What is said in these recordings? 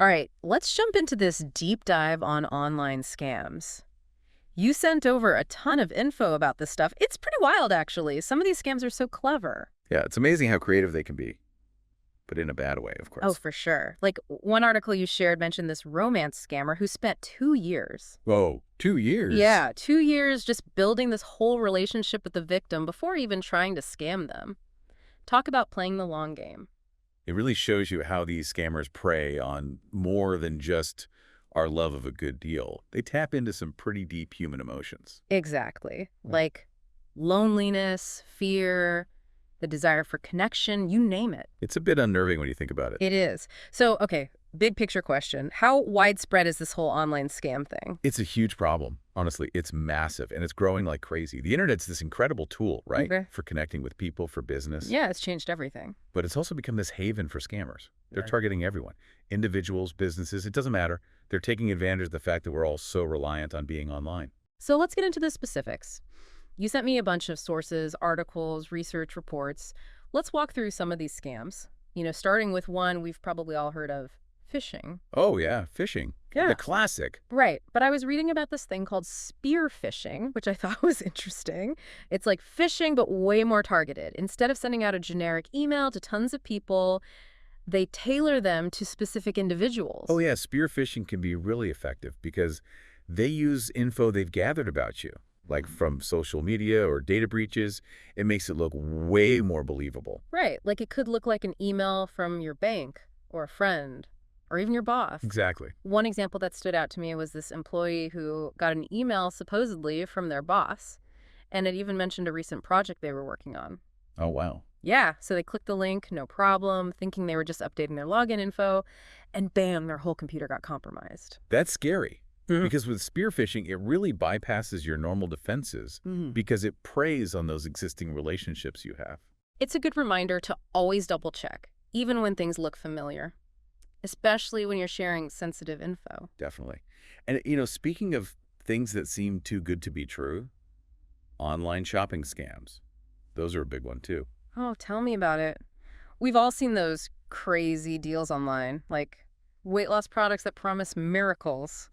All right, let's jump into this deep dive on online scams. You sent over a ton of info about this stuff. It's pretty wild, actually. Some of these scams are so clever. Yeah, it's amazing how creative they can be, but in a bad way, of Oh, course. for sure. Like, one article you shared mentioned this romance scammer who spent 2 years. Whoa, 2 years? Yeah, 2 years just building this whole relationship with the victim before even trying to scam them. Talk about playing the long game. It really shows you how these scammers prey on more than just our love of a good deal. They tap into some pretty deep human emotions. Exactly. Like loneliness, fear, the desire for connection, you name it. It's a bit unnerving when you think about it. It is. So, okay, big picture question. How widespread is this whole online scam thing? It's a huge problem. Honestly, it's massive, and it's growing like crazy. The internet's this incredible tool, right? Okay. For connecting with people, for business. Yeah, it's changed everything. But it's also become this haven for scammers. They're Right. targeting everyone. Individuals, businesses, it doesn't matter. They're taking advantage of the fact that we're all so reliant on being online. So let's get into the specifics. You sent me a bunch of sources, articles, research reports. Let's walk through some of these scams. Starting with one we've probably all heard of, phishing. Oh, yeah, phishing. Yeah. The classic. Right, but I was reading about this thing called spear phishing, which I thought was interesting. It's like phishing, but way more targeted. Instead of sending out a generic email to tons of people, they tailor them to specific individuals. Oh, yeah, spear phishing can be really effective because they use info they've gathered about you, like from social media or data breaches. It makes it look way more believable. Right, like it could look like an email from your bank or a friend or even your boss. Exactly. One example that stood out to me was this employee who got an email supposedly from their boss, and it even mentioned a recent project they were working on. Oh, wow. Yeah, so they clicked the link, no problem, thinking they were just updating their login info, and bam, their whole computer got compromised. That's scary. Mhm. Because with spear phishing, it really bypasses your normal defenses because it preys on those existing relationships you have. It's a good reminder to always double check, even when things look familiar, especially when you're sharing sensitive info. Definitely. And, speaking of things that seem too good to be true, online shopping scams. Those are a big one, too. Oh, tell me about it. We've all seen those crazy deals online, like weight loss products that promise miracles,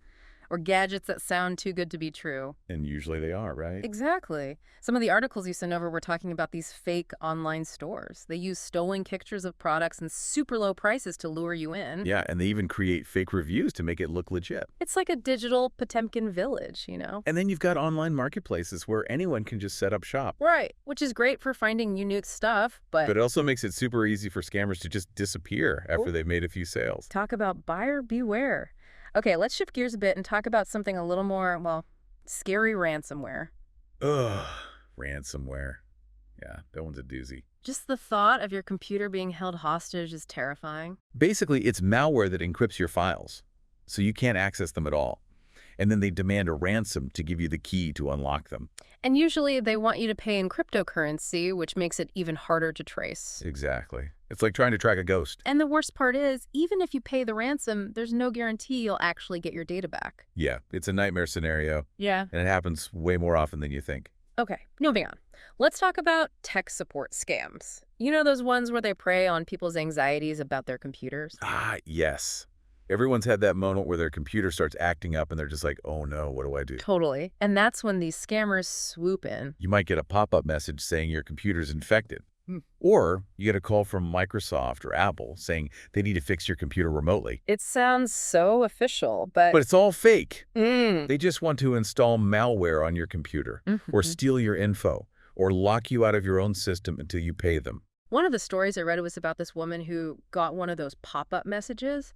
or gadgets that sound too good to be true. And usually they are, right? Exactly. Some of the articles you sent over were talking about these fake online stores. They use stolen pictures of products and super low prices to lure you in. Yeah, and they even create fake reviews to make it look legit. It's like a digital Potemkin village, And then you've got online marketplaces where anyone can just set up shop. Right, which is great for finding unique stuff, but But it also makes it super easy for scammers to just disappear after they've made a few sales. talk about buyer beware. Okay, let's shift gears a bit and talk about something a little more, well, scary ransomware. Ugh, ransomware. Yeah, that one's a doozy. Just the thought of your computer being held hostage is terrifying. Basically, it's malware that encrypts your files, so you can't access them at all. And then they demand a ransom to give you the key to unlock them. And usually they want you to pay in cryptocurrency, which makes it even harder to trace. Exactly. It's like trying to track a ghost. And the worst part is, even if you pay the ransom, there's no guarantee you'll actually get your data back. Yeah, it's a nightmare scenario, Yeah. and it happens way more often than you think. Okay, moving on. Let's talk about tech support scams. You know those ones where they prey on people's anxieties about their computers? Ah, yes. Everyone's had that moment where their computer starts acting up and they're just like, oh no, what do I do? Totally. And that's when these scammers swoop in. You might get a pop-up message saying your computer's infected. Hmm. Or you get a call from Microsoft or Apple saying they need to fix your computer remotely. It sounds so official, but But it's all fake. Mm. They just want to install malware on your computer or steal your info or lock you out of your own system until you pay them. One of the stories I read was about this woman who got one of those pop-up messages,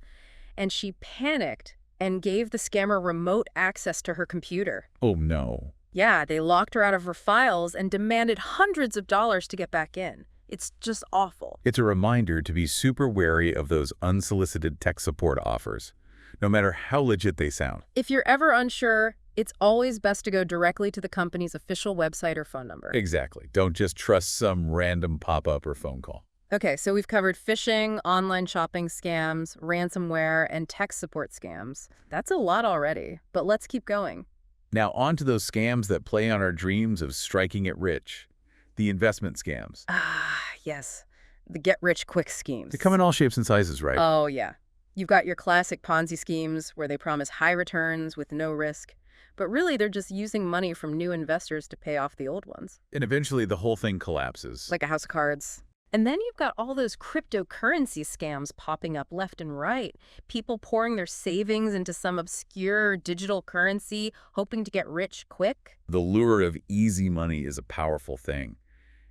and she panicked and gave the scammer remote access to her computer. Oh no. Yeah, they locked her out of her files and demanded hundreds of dollars to get back in. It's just awful. It's a reminder to be super wary of those unsolicited tech support offers, no matter how legit they sound. If you're ever unsure, it's always best to go directly to the company's official website or phone number. Exactly. Don't just trust some random pop-up or phone call. Okay, so we've covered phishing, online shopping scams, ransomware, and tech support scams. That's a lot already, but let's keep going. Now on to those scams that play on our dreams of striking it rich. The investment scams. Ah, yes. The get-rich-quick schemes. They come in all shapes and sizes, right? Oh, yeah. You've got your classic Ponzi schemes where they promise high returns with no risk, but really they're just using money from new investors to pay off the old ones, And eventually the whole thing collapses. like a house of cards. And then you've got all those cryptocurrency scams popping up left and right. People pouring their savings into some obscure digital currency, hoping to get rich quick. The lure of easy money is a powerful thing,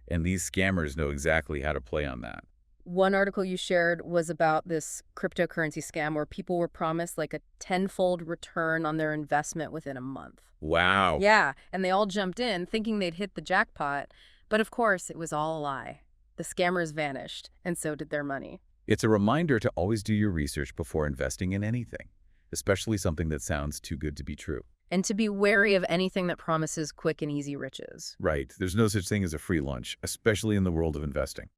and these scammers know exactly how to play on that. One article you shared was about this cryptocurrency scam where people were promised like a tenfold return on their investment within a month. Wow. Yeah, and they all jumped in thinking they'd hit the jackpot. But of course, it was all a lie. The scammers vanished, and so did their money. It's a reminder to always do your research before investing in anything, especially something that sounds too good to be true. And to be wary of anything that promises quick and easy riches. Right. There's no such thing as a free lunch, especially in the world of investing.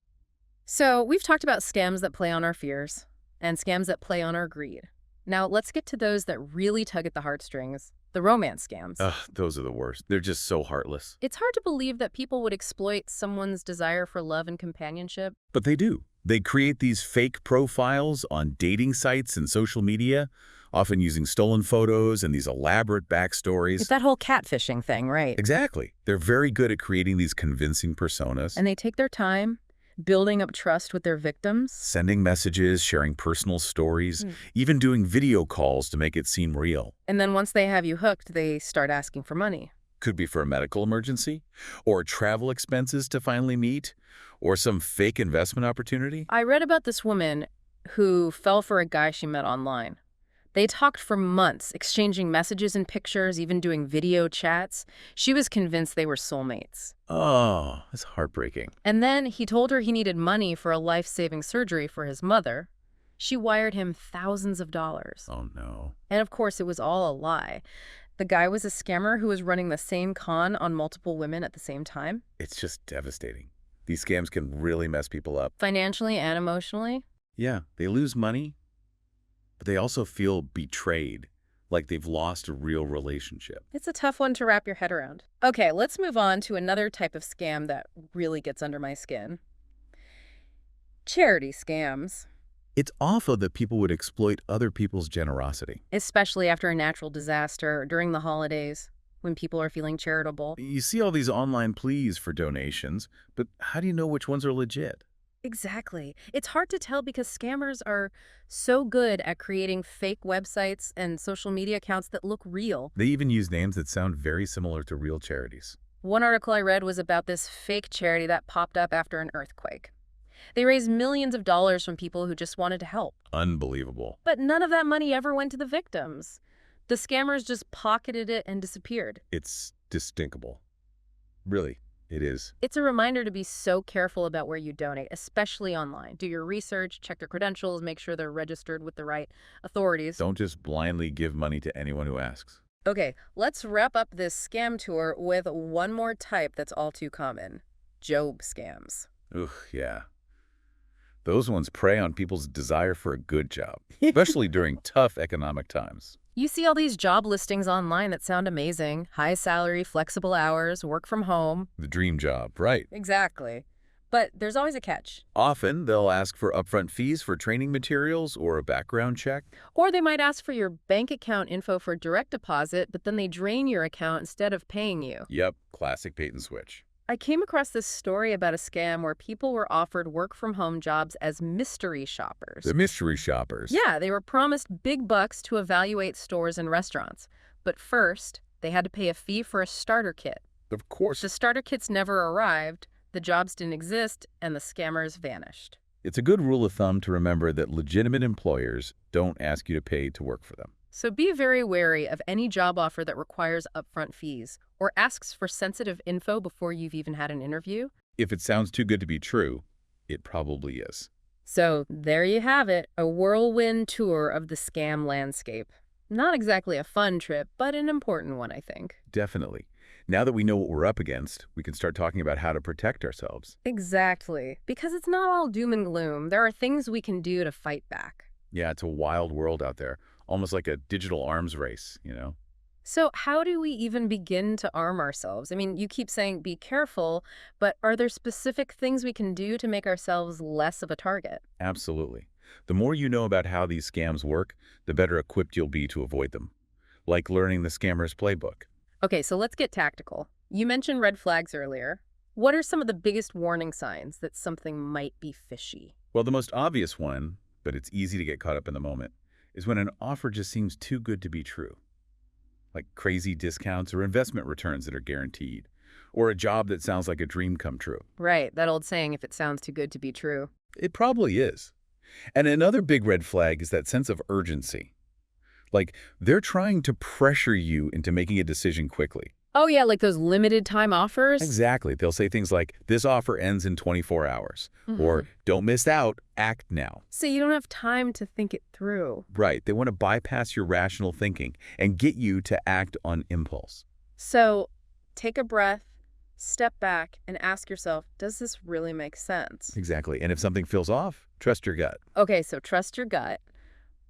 So we've talked about scams that play on our fears and scams that play on our greed. Now let's get to those that really tug at the heartstrings, the romance scams. Ugh, those are the worst. They're just so heartless. It's hard to believe that people would exploit someone's desire for love and companionship. But they do. They create these fake profiles on dating sites and social media, often using stolen photos and these elaborate backstories. It's that whole catfishing thing, right? Exactly. They're very good at creating these convincing personas. And they take their time building up trust with their victims. Sending messages, sharing personal stories, Mm. even doing video calls to make it seem real. And then once they have you hooked, they start asking for money. Could be for a medical emergency, or travel expenses to finally meet, or some fake investment opportunity. I read about this woman who fell for a guy she met online. They talked for months, exchanging messages and pictures, even doing video chats. She was convinced they were soulmates. Oh, that's heartbreaking. And then he told her he needed money for a life-saving surgery for his mother. She wired him thousands of dollars. Oh, no. And of course, it was all a lie. The guy was a scammer who was running the same con on multiple women at the same time, It's just devastating. These scams can really mess people up. financially and emotionally. Yeah, they lose money, but they also feel betrayed, like they've lost a real relationship. It's a tough one to wrap your head around. Okay, let's move on to another type of scam that really gets under my skin. Charity scams, It's awful that people would exploit other people's generosity. especially after a natural disaster or during the holidays when people are feeling charitable. You see all these online pleas for donations, but how do you know which ones are legit? Exactly. It's hard to tell because scammers are so good at creating fake websites and social media accounts that look real. They even use names that sound very similar to real charities. One article I read was about this fake charity that popped up after an earthquake. They raised millions of dollars from people who just wanted to help. Unbelievable. But none of that money ever went to the victims. The scammers just pocketed it and disappeared. It's despicable. Really, it is. It's a reminder to be so careful about where you donate, especially online. Do your research, check their credentials, make sure they're registered with the right authorities. Don't just blindly give money to anyone who asks. Okay, let's wrap up this scam tour with one more type that's all too common. Job scams. Ugh, yeah. Those ones prey on people's desire for a good job, especially during tough economic times. You see all these job listings online that sound amazing. High salary, flexible hours, work from home. The dream job, right. Exactly. But there's always a catch. Often, they'll ask for upfront fees for training materials or a background check. Or they might ask for your bank account info for direct deposit, but then they drain your account instead of paying you. Yep, classic bait and switch. I came across this story about a scam where people were offered work-from-home jobs as mystery shoppers. The mystery shoppers. Yeah, they were promised big bucks to evaluate stores and restaurants. But first, they had to pay a fee for a starter kit. Of course. The starter kits never arrived, the jobs didn't exist, and the scammers vanished. It's a good rule of thumb to remember that legitimate employers don't ask you to pay to work for them. So be very wary of any job offer that requires upfront fees or asks for sensitive info before you've even had an interview. If it sounds too good to be true, it probably is. So there you have it, a whirlwind tour of the scam landscape. Not exactly a fun trip, but an important one, I think. Definitely. Now that we know what we're up against, we can start talking about how to protect ourselves. Exactly. Because it's not all doom and gloom. There are things we can do to fight back. Yeah, it's a wild world out there, almost like a digital arms race, you know? So how do we even begin to arm ourselves? I mean, you keep saying be careful, but are there specific things we can do to make ourselves less of a target? Absolutely. The more you know about how these scams work, the better equipped you'll be to avoid them. Like learning the scammer's playbook. Okay, so let's get tactical. You mentioned red flags earlier. What are some of the biggest warning signs that something might be fishy? Well, the most obvious one, but it's easy to get caught up in the moment, is when an offer just seems too good to be true. Like crazy discounts or investment returns that are guaranteed, or a job that sounds like a dream come true. Right, that old saying, if it sounds too good to be true. It probably is. And another big red flag is that sense of urgency. Like, they're trying to pressure you into making a decision quickly. Oh yeah, like those limited time offers? Exactly. They'll say things like, this offer ends in 24 hours, or don't miss out, act now. So you don't have time to think it through. Right. They want to bypass your rational thinking and get you to act on impulse. So take a breath, step back, and ask yourself, does this really make sense? Exactly. And if something feels off, trust your gut. Okay, so trust your gut.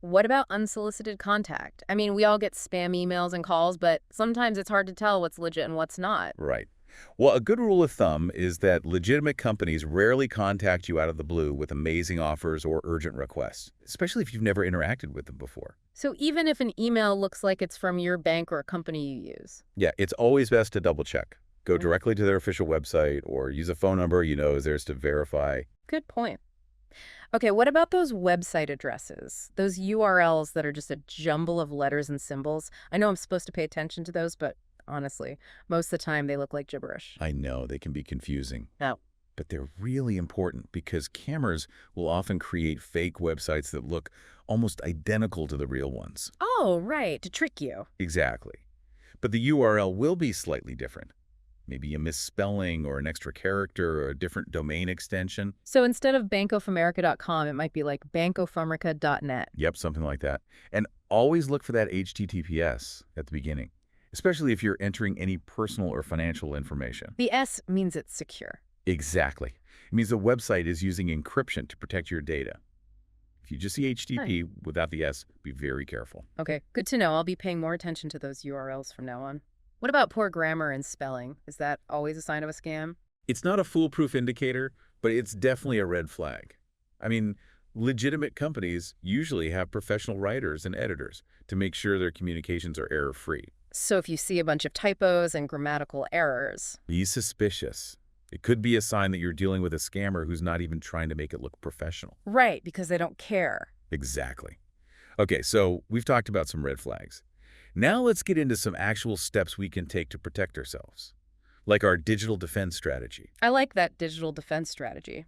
What about unsolicited contact? I mean, we all get spam emails and calls, but sometimes it's hard to tell what's legit and what's not. Right. Well, a good rule of thumb is that legitimate companies rarely contact you out of the blue with amazing offers or urgent requests, especially if you've never interacted with them before. So even if an email looks like it's from your bank or a company you use. Yeah, it's always best to double check. Go directly to their official website or use a phone number you know is theirs to verify. Good point. Okay, what about those website addresses? Those URLs that are just a jumble of letters and symbols? I know I'm supposed to pay attention to those, but honestly, most of the time they look like gibberish. I know they can be confusing. No. But they're really important because scammers will often create fake websites that look almost identical to the real ones. Oh, right, to trick you. Exactly. But the URL will be slightly different. Maybe a misspelling or an extra character or a different domain extension. So instead of bankofamerica.com, it might be like bankofamerica.net. Yep, something like that. And always look for that HTTPS at the beginning, especially if you're entering any personal or financial information. The S means it's secure. Exactly. It means the website is using encryption to protect your data. If you just see HTTP without the S, be very careful. Okay, good to know. I'll be paying more attention to those URLs from now on. What about poor grammar and spelling? Is that always a sign of a scam? It's not a foolproof indicator, but it's definitely a red flag. I mean, legitimate companies usually have professional writers and editors to make sure their communications are error-free. So if you see a bunch of typos and grammatical errors. Be suspicious. It could be a sign that you're dealing with a scammer who's not even trying to make it look professional. Right, because they don't care. Exactly. Okay, so we've talked about some red flags. Now let's get into some actual steps we can take to protect ourselves, like our digital defense strategy. I like that digital defense strategy.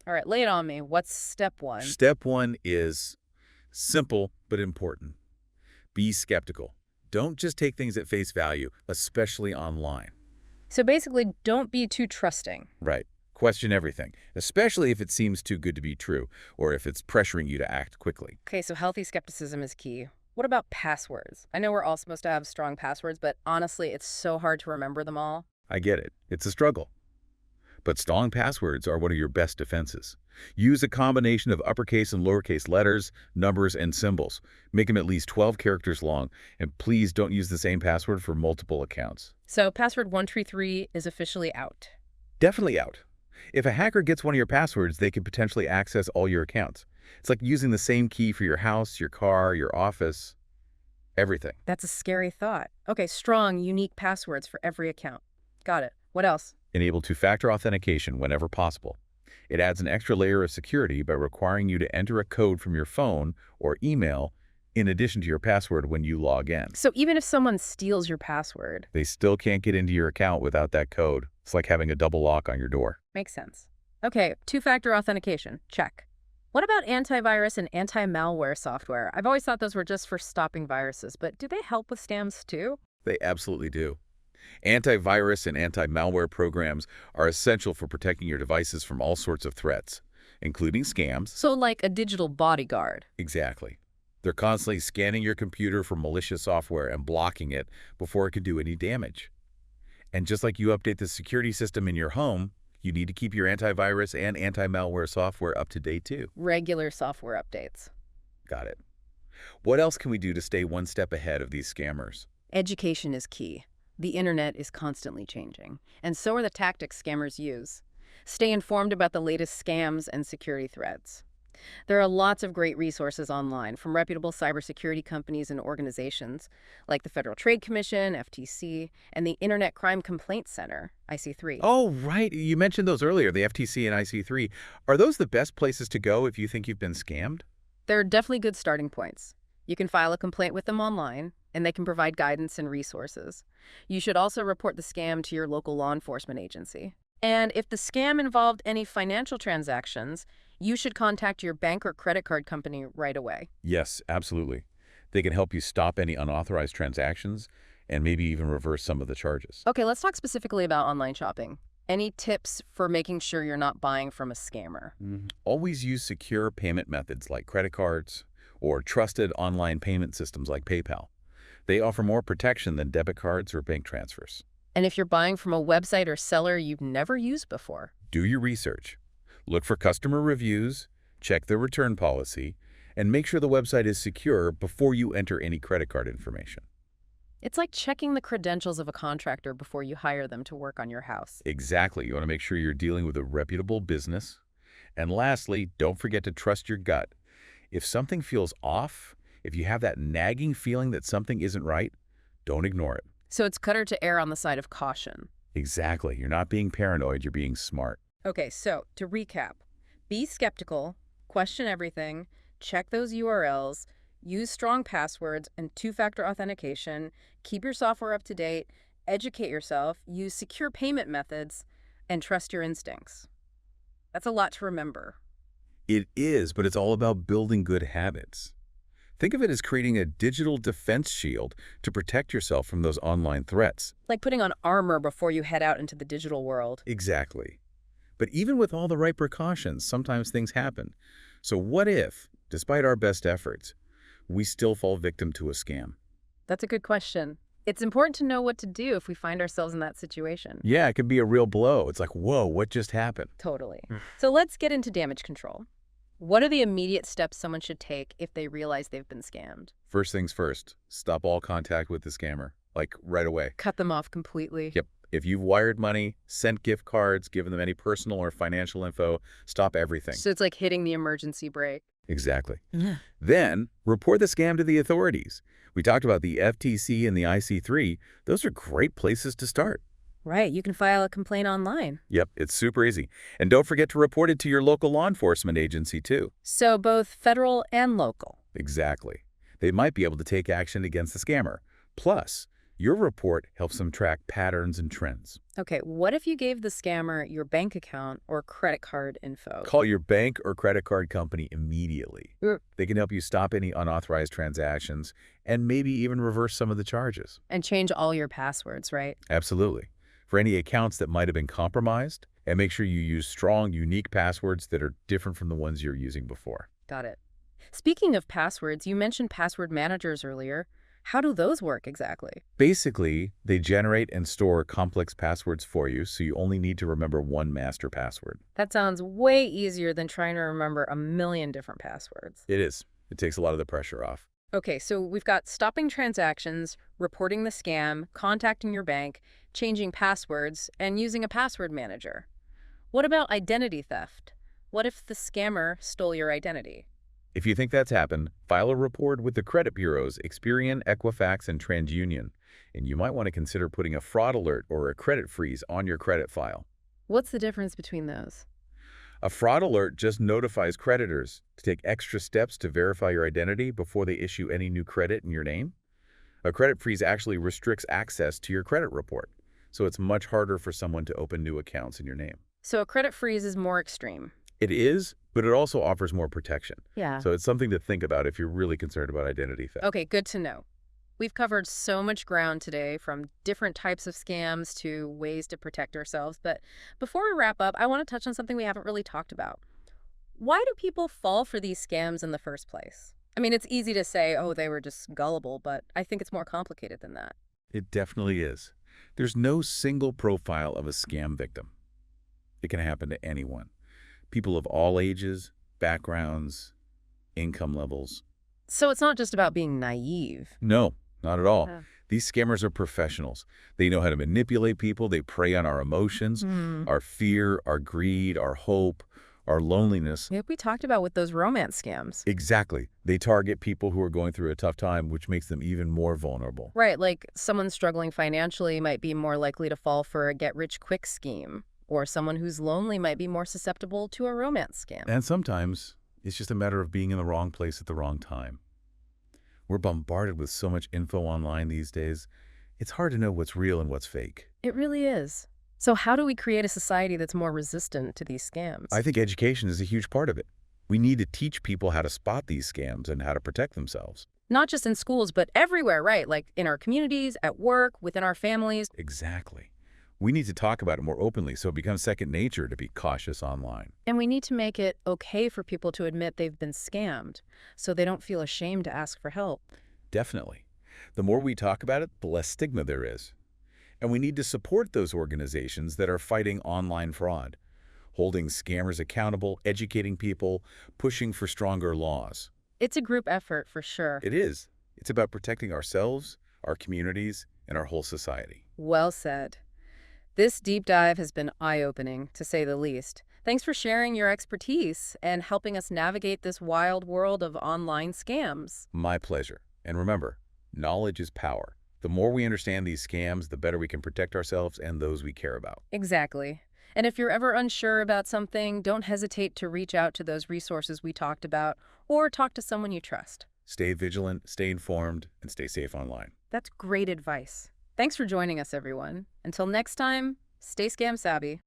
All right, lay it on me. What's step one? Step one is simple but important. Be skeptical. Don't just take things at face value, especially online. So basically, don't be too trusting. Right. Question everything, especially if it seems too good to be true or if it's pressuring you to act quickly. Okay, so healthy skepticism is key. What about passwords? I know we're all supposed to have strong passwords, but honestly, it's so hard to remember them all. I get it. It's a struggle. But strong passwords are one of your best defenses. Use a combination of uppercase and lowercase letters, numbers, and symbols. Make them at least 12 characters long, and please don't use the same password for multiple accounts. So password 133 is officially out. Definitely out. If a hacker gets one of your passwords, they could potentially access all your accounts. It's like using the same key for your house, your car, your office, everything. That's a scary thought. Okay, strong, unique passwords for every account. Got it. What else? Enable two-factor authentication whenever possible. It adds an extra layer of security by requiring you to enter a code from your phone or email in addition to your password when you log in. So even if someone steals your password, they still can't get into your account without that code. It's like having a double lock on your door. Makes sense. Okay, two-factor authentication. Check. What about antivirus and anti-malware software? I've always thought those were just for stopping viruses, but do they help with scams too? They absolutely do. Antivirus and anti-malware programs are essential for protecting your devices from all sorts of threats, including scams. So like a digital bodyguard. Exactly. They're constantly scanning your computer for malicious software and blocking it before it can do any damage. And just like you update the security system in your home, you need to keep your antivirus and anti-malware software up to date too. Regular software updates. Got it. What else can we do to stay one step ahead of these scammers? Education is key. The internet is constantly changing, and so are the tactics scammers use. Stay informed about the latest scams and security threats. There are lots of great resources online from reputable cybersecurity companies and organizations like the Federal Trade Commission, FTC, and the Internet Crime Complaint Center, IC3. Oh, right. You mentioned those earlier, the FTC and IC3. Are those the best places to go if you think you've been scammed? They're definitely good starting points. You can file a complaint with them online, and they can provide guidance and resources. You should also report the scam to your local law enforcement agency. And if the scam involved any financial transactions, you should contact your bank or credit card company right away. Yes, absolutely. They can help you stop any unauthorized transactions and maybe even reverse some of the charges. Okay, let's talk specifically about online shopping. Any tips for making sure you're not buying from a scammer? Always use secure payment methods like credit cards or trusted online payment systems like PayPal. They offer more protection than debit cards or bank transfers. And if you're buying from a website or seller you've never used before, Do your research. Look for customer reviews, check their return policy, and make sure the website is secure before you enter any credit card information. it's like checking the credentials of a contractor before you hire them to work on your house. Exactly. You want to make sure you're dealing with a reputable business. And lastly, don't forget to trust your gut. If something feels off, if you have that nagging feeling that something isn't right, don't ignore it. So it's better to err on the side of caution. Exactly. You're not being paranoid, you're being smart. Okay, so to recap, be skeptical, question everything, check those URLs, use strong passwords and two-factor authentication, keep your software up to date, educate yourself, use secure payment methods, and trust your instincts. That's a lot to remember. It is, but it's all about building good habits. Think of it as creating a digital defense shield to protect yourself from those online threats. Like putting on armor before you head out into the digital world. Exactly. But even with all the right precautions, sometimes things happen. So what if, despite our best efforts, we still fall victim to a scam? That's a good question. It's important to know what to do if we find ourselves in that situation. Yeah, it can be a real blow. It's like, whoa, what just happened? Totally. So let's get into damage control. What are the immediate steps someone should take if they realize they've been scammed? First things first, stop all contact with the scammer, like right away. Cut them off completely. Yep. If you've wired money, sent gift cards, given them any personal or financial info, stop everything. So it's like hitting the emergency brake. Exactly. Yeah. Then, report the scam to the authorities. We talked about the FTC and the IC3. Those are great places to start. Right, you can file a complaint online. Yep, it's super easy. And don't forget to report it to your local law enforcement agency, too. So both federal and local. Exactly. They might be able to take action against the scammer. Plus, your report helps them track patterns and trends. Okay, what if you gave the scammer your bank account or credit card info? Call your bank or credit card company immediately. Mm. They can help you stop any unauthorized transactions and maybe even reverse some of the charges. And change all your passwords, right? Absolutely. For any accounts that might have been compromised, and make sure you use strong, unique passwords that are different from the ones you're using before. Got it. Speaking of passwords, you mentioned password managers earlier. How do those work exactly? Basically, they generate and store complex passwords for you, so you only need to remember one master password. That sounds way easier than trying to remember a million different passwords. It is. It takes a lot of the pressure off. Okay, so we've got stopping transactions, reporting the scam, contacting your bank, changing passwords, and using a password manager. What about identity theft? What if the scammer stole your identity? If you think that's happened, file a report with the credit bureaus Experian, Equifax, and TransUnion, and you might want to consider putting a fraud alert or a credit freeze on your credit file. What's the difference between those? A fraud alert just notifies creditors to take extra steps to verify your identity before they issue any new credit in your name. A credit freeze actually restricts access to your credit report, so it's much harder for someone to open new accounts in your name. So a credit freeze is more extreme. It is, but it also offers more protection. Yeah. So it's something to think about if you're really concerned about identity theft. Okay, good to know. We've covered so much ground today, from different types of scams to ways to protect ourselves. But before we wrap up, I want to touch on something we haven't really talked about. Why do people fall for these scams in the first place? I mean, it's easy to say, oh, they were just gullible, but I think it's more complicated than that. It definitely is. There's no single profile of a scam victim. It can happen to anyone. People of all ages, backgrounds, income levels. So it's not just about being naive. No, not at all. Yeah. These scammers are professionals. They know how to manipulate people. They prey on our emotions, our fear, our greed, our hope, our loneliness. Yep, we talked about with those romance scams. Exactly. They target people who are going through a tough time, which makes them even more vulnerable. Right, like someone struggling financially might be more likely to fall for a get-rich-quick scheme, or someone who's lonely might be more susceptible to a romance scam. And sometimes it's just a matter of being in the wrong place at the wrong time. We're bombarded with so much info online these days, it's hard to know what's real and what's fake. It really is. So how do we create a society that's more resistant to these scams? I think education is a huge part of it. We need to teach people how to spot these scams and how to protect themselves. Not just in schools, but everywhere, right? Like in our communities, at work, within our families. Exactly. We need to talk about it more openly so it becomes second nature to be cautious online. And we need to make it okay for people to admit they've been scammed, so they don't feel ashamed to ask for help. Definitely. The more we talk about it, the less stigma there is. And we need to support those organizations that are fighting online fraud, holding scammers accountable, educating people, pushing for stronger laws. It's a group effort for sure. It is. It's about protecting ourselves, our communities, and our whole society. Well said. This deep dive has been eye-opening, to say the least. Thanks for sharing your expertise and helping us navigate this wild world of online scams. My pleasure. And remember, knowledge is power. The more we understand these scams, the better we can protect ourselves and those we care about. Exactly. And if you're ever unsure about something, don't hesitate to reach out to those resources we talked about or talk to someone you trust. Stay vigilant, stay informed, and stay safe online. That's great advice. Thanks for joining us, everyone. Until next time, stay scam savvy.